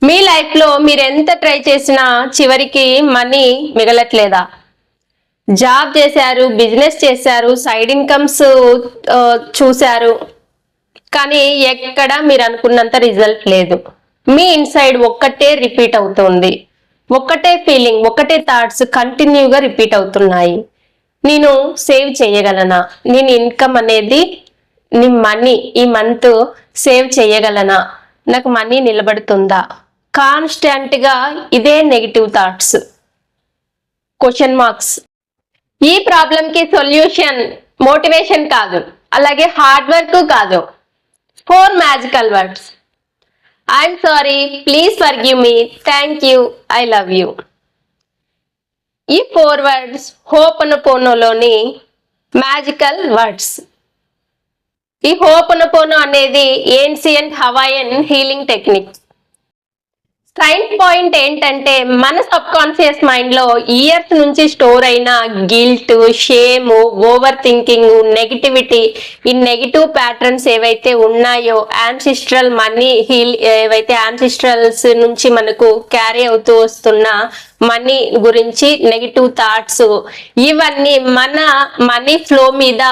మీ life లో మీరు ఎంత ట్రై చేసినా చివరికి మనీ మిగలట్లేదా? జాబ్ చేశారు, బిజినెస్ చేశారు, సైడ్ ఇన్కమ్స్ చూశారు, కానీ ఎక్కడ మీరు అనుకున్నంత రిజల్ట్ లేదు. మీ ఇన్సైడ్ ఒక్కటే రిపీట్ అవుతుంది, ఒక్కటే ఫీలింగ్, ఒక్కటే థాట్స్ కంటిన్యూగా రిపీట్ అవుతున్నాయి. నేను సేవ్ చేయగలనా? నేను ఇన్కమ్ అనేది మనీ ఈ మంత్ సేవ్ చేయగలనా? నాకు మనీ నిలబడుతుందా? కాన్స్టెంట్ గా ఇదే నెగిటివ్ థాట్స్, క్వశ్చన్ మార్క్స్. ఈ ప్రాబ్లం కి సొల్యూషన్ మోటివేషన్ కాదు, అలాగే హార్డ్ వర్క్ కాదు, 4 magical words. I'm sorry, please forgive me, thank you, I love you. ఈ 4 వర్డ్స్ హోపనపోనోలోని మ్యాజికల్ వర్డ్స్. ఈ హోపనపోనో అనేది ancient Hawaiian healing technique. Science point ఏంటంటే మన సబ్ కాన్షియస్ మైండ్ లో ఇయర్స్ నుంచి స్టోర్ అయిన guilt, shame, over thinking, negativity, ఈ negative patterns ఏవైతే ఉన్నాయో యాన్సిస్ట్రల్ మనీ హీల్, ఏవైతే యాన్సిస్ట్రల్స్ నుంచి మనకు క్యారీ అవుతూ వస్తున్న మనీ గురించి నెగిటివ్ థాట్స్, ఇవన్నీ మన మనీ ఫ్లో మీద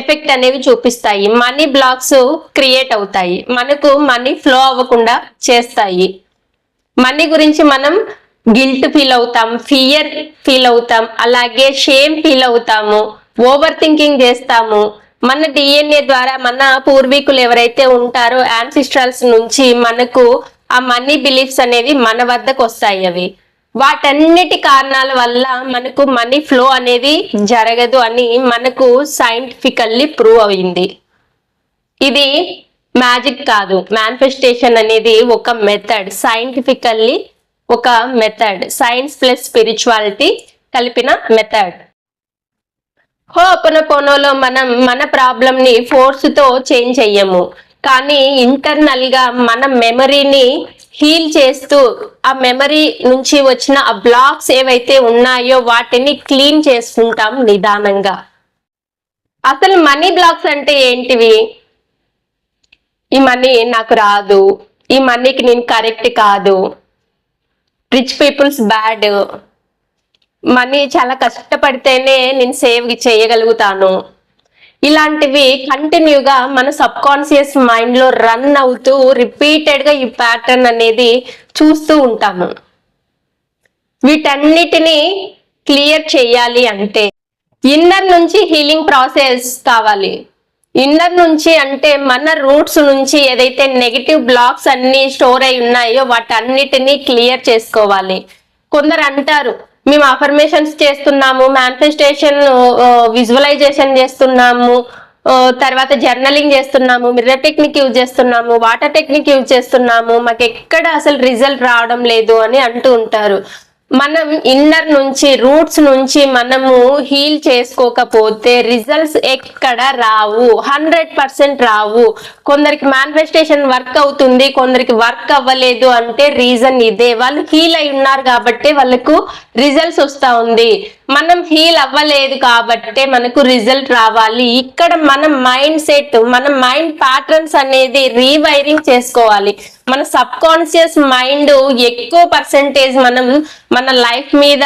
ఎఫెక్ట్ అనేవి చూపిస్తాయి. మనీ బ్లాక్స్ క్రియేట్ అవుతాయి, మనకు మనీ ఫ్లో అవ్వకుండా చేస్తాయి. మనీ గురించి మనం గిల్ట్ ఫీల్ అవుతాం, ఫియర్ ఫీల్ అవుతాం, అలాగే షేమ్ ఫీల్ అవుతాము, ఓవర్ థింకింగ్ చేస్తాము. మన డిఎన్ఏ ద్వారా మన పూర్వీకులు ఎవరైతే ఉంటారో యాన్సిస్ట్రల్స్ నుంచి మనకు ఆ మనీ బిలీఫ్స్ అనేవి మన వద్దకు వస్తాయి. అవి వాటన్నిటి కారణాల వల్ల మనకు మనీ ఫ్లో అనేది జరగదు అని మనకు సైంటిఫికల్లీ ప్రూవ్ అయింది. ఇది మ్యాజిక్ కాదు, మేనిఫెస్టేషన్ అనేది ఒక మెథడ్, సైంటిఫికల్లీ ఒక మెథడ్, సైన్స్ ప్లస్ స్పిరిచువాలిటీ కలిపిన మెథడ్. హోపనపోనోలో మనం మన ప్రాబ్లం ని ఫోర్స్ తో చేంజ్ చెయ్యము, కానీ ఇంటర్నల్ గా మన మెమరీని హీల్ చేస్తూ ఆ మెమరీ నుంచి వచ్చిన ఆ బ్లాక్స్ ఏవైతే ఉన్నాయో వాటిని క్లీన్ చేసుకుంటాం నిదానంగా. అసలు మనీ బ్లాక్స్ అంటే ఏంటివి? ఈ మనీ నాకు రాదు, ఈ మనీకి నేను కరెక్ట్ కాదు, రిచ్ పీపుల్స్ బ్యాడ్, మనీ చాలా కష్టపడితేనే నేను సేవ్ చేయగలుగుతాను, ఇలాంటివి కంటిన్యూగా మన సబ్ కాన్షియస్ మైండ్ లో రన్ అవుతూ రిపీటెడ్ గా ఈ ప్యాటర్న్ అనేది చూస్తూ ఉంటాము. వీటన్నిటిని క్లియర్ చేయాలి అంటే ఇన్నర్ నుంచి హీలింగ్ ప్రాసెస్ కావాలి. ఇన్నర్ నుంచి అంటే మన రూట్స్ నుంచి ఏదైతే నెగిటివ్ బ్లాక్స్ అన్ని స్టోర్ అయి ఉన్నాయో వాటన్నిటిని క్లియర్ చేసుకోవాలి. కొందరు అంటారు మేము అఫర్మేషన్స్ చేస్తున్నాము, మేనిఫెస్టేషన్ విజువలైజేషన్ చేస్తున్నాము, తర్వాత జర్నలింగ్ చేస్తున్నాము, మిర్రర్ టెక్నిక్ యూజ్ చేస్తున్నాము, వాటర్ టెక్నిక్ యూజ్ చేస్తున్నాము, మాకు ఎక్కడ అసలు రిజల్ట్ రావడం లేదు అని అంటూ ఉంటారు. మనం ఇన్నర్ నుంచి రూట్స్ నుంచి మనము హీల్ చేసుకోకపోతే రిజల్ట్స్ ఎక్కడ రావు, 100% రావు. కొందరికి మేనిఫెస్టేషన్ వర్క్ అవుతుంది, కొందరికి వర్క్ అవ్వలేదు అంటే రీజన్ ఇదే, వాళ్ళు హీల్ అయి ఉన్నారు కాబట్టి వాళ్ళకు రిజల్ట్స్ వస్తా ఉంది. మనం హీల్ అవ్వలేదు కాబట్టే మనకు రిజల్ట్ రావాలి. ఇక్కడ మన మైండ్ సెట్, మన మైండ్ ప్యాటర్న్స్ అనేది రీవైరింగ్ చేసుకోవాలి. మన సబ్ కాన్షియస్ మైండ్ ఎక్కువ పర్సెంటేజ్ మన లైఫ్ మీద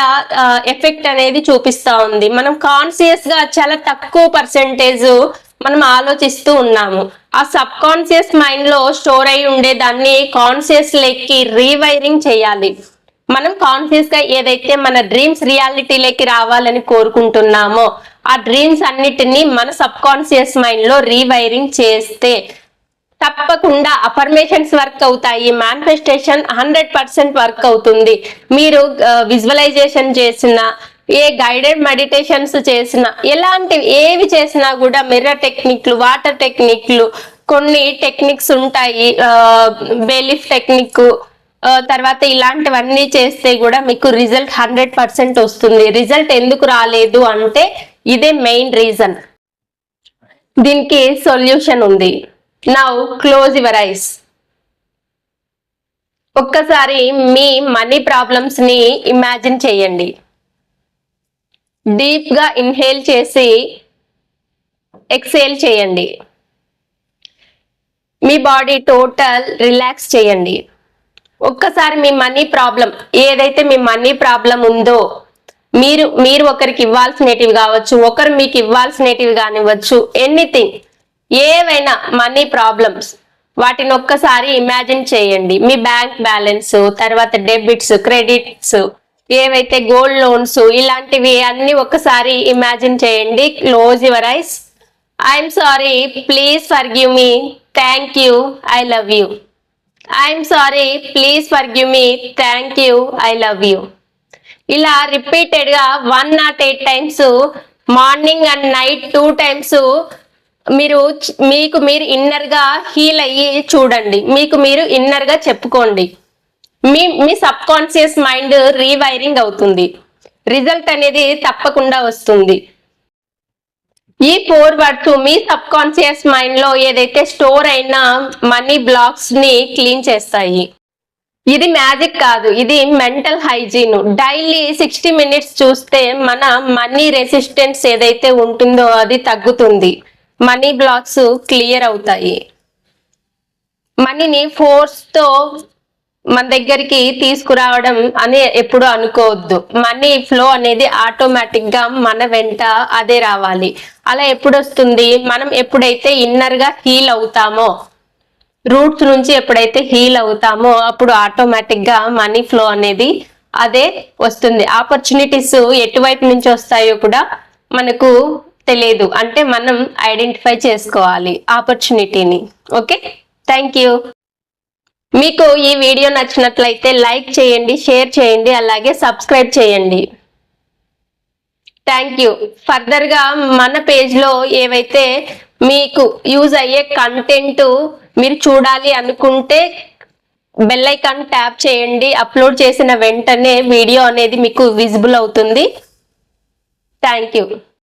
ఎఫెక్ట్ అనేది చూపిస్తా ఉంది. మనం కాన్షియస్ గా చాలా తక్కువ పర్సెంటేజ్ మనం ఆలోచిస్తూ ఉన్నాము. ఆ సబ్ కాన్షియస్ మైండ్ లో స్టోర్ అయి ఉండే దాన్ని కాన్షియస్ లెక్కి రీవైరింగ్ చేయాలి. మనం కాన్షియస్ గా ఏదైతే మన డ్రీమ్స్ రియాలిటీలోకి రావాలని కోరుకుంటున్నామో ఆ డ్రీమ్స్ అన్నిటినీ మన సబ్ కాన్షియస్ మైండ్ లో రీవైరింగ్ చేస్తే తప్పకుండా అఫర్మేషన్స్ వర్క్ అవుతాయి, మేనిఫెస్టేషన్ 100% వర్క్ అవుతుంది. మీరు విజువలైజేషన్ చేసిన, ఏ గైడెడ్ మెడిటేషన్స్ చేసినా, ఎలాంటివి ఏవి చేసినా కూడా మిర్రర్ టెక్నిక్లు, వాటర్ టెక్నిక్లు, కొన్ని టెక్నిక్స్ ఉంటాయి, బెలిఫ్ టెక్నిక్, తర్వాత ఇలాంటివన్నీ చేస్తే కూడా మీకు రిజల్ట్ 100% వస్తుంది. రిజల్ట్ ఎందుకు రాలేదు అంటే ఇదే మెయిన్ రీజన్. దీనికి సొల్యూషన్ ఉంది. Now close your eyes. ఒక్కసారి మీ మనీ ప్రాబ్లమ్స్ ని ఇమాజిన్ చేయండి. డీప్ గా ఇన్హేల్ చేసి ఎక్సేల్ చేయండి. మీ బాడీ టోటల్ రిలాక్స్ చేయండి. ఒక్కసారి మీ మనీ ప్రాబ్లం, ఏదైతే మీ మనీ ప్రాబ్లం ఉందో, మీరు ఒకరికి ఇవ్వాల్సినటివి కావచ్చు, ఒకరు మీకు ఇవ్వాల్సినటివి కానివ్వచ్చు, ఎనీథింగ్, ఏవైనా మనీ ప్రాబ్లమ్స్, వాటిని ఒక్కసారి ఇమాజిన్ చేయండి. మీ బ్యాంక్ బ్యాలెన్స్, తర్వాత డెబిట్స్, క్రెడిట్స్, ఏవైతే గోల్డ్ లోన్స్, ఇలాంటివి అన్ని ఒక్కసారి ఇమాజిన్ చేయండి. Close your eyes. I'm sorry, please forgive me, thank you, I love you. I'm sorry, please forgive me, thank you, I love you. ఇలా repeated గా 108 times, morning and night 2 times మీకు మీరు inner గా heal అయ్యి చూడండి. మీకు మీరు inner గా చెప్పుకోండి. మీ సబ్ కాన్షియస్ మైండ్ రీవైరింగ్ అవుతుంది. రిజల్ట్ అనేది తప్పకుండా వస్తుంది. ఈ 4 వర్డ్స్ మీ సబ్ కాన్షియస్ మైండ్ లో ఏదైతే స్టోర్ అయిన మనీ బ్లాక్స్ ని క్లీన్ చేస్తాయి. ఇది మ్యాజిక్ కాదు, ఇది మెంటల్ హైజీన్. డైలీ 60 మినిట్స్ చూస్తే మన మనీ రెసిస్టెన్స్ ఏదైతే ఉంటుందో అది తగ్గుతుంది. మనీ బ్లాక్స్ క్లియర్ అవుతాయి. మనీని ఫోర్స్ తో మన దగ్గరికి తీసుకురావడం అని ఎప్పుడు అనుకోవద్దు. మనీ ఫ్లో అనేది ఆటోమేటిక్ గా మన వెంట అదే రావాలి. అలా ఎప్పుడు వస్తుంది? మనం ఎప్పుడైతే ఇన్నర్ గా హీల్ అవుతామో, రూట్స్ నుంచి ఎప్పుడైతే హీల్ అవుతామో అప్పుడు ఆటోమేటిక్ గా మనీ ఫ్లో అనేది అదే వస్తుంది. ఆపర్చునిటీస్ ఎటువైపు నుంచి వస్తాయో కూడా మనకు తెలియదు. అంటే మనం ఐడెంటిఫై చేసుకోవాలి ఆపర్చునిటీని. Okay, thank you. మీకు ఈ వీడియో నచ్చినట్లయితే లైక్ చేయండి, షేర్ చేయండి, అలాగే సబ్స్క్రైబ్ చేయండి. Thank you. ఫర్దర్ గా మన పేజ్ లో ఏవైతే మీకు యూజ్ అయ్యే కంటెంట్ మీరు చూడాలి అనుకుంటే బెల్ ఐకాన్ ట్యాప్ చేయండి. అప్లోడ్ చేసిన వెంటనే వీడియో అనేది మీకు విజిబుల్ అవుతుంది. Thank you.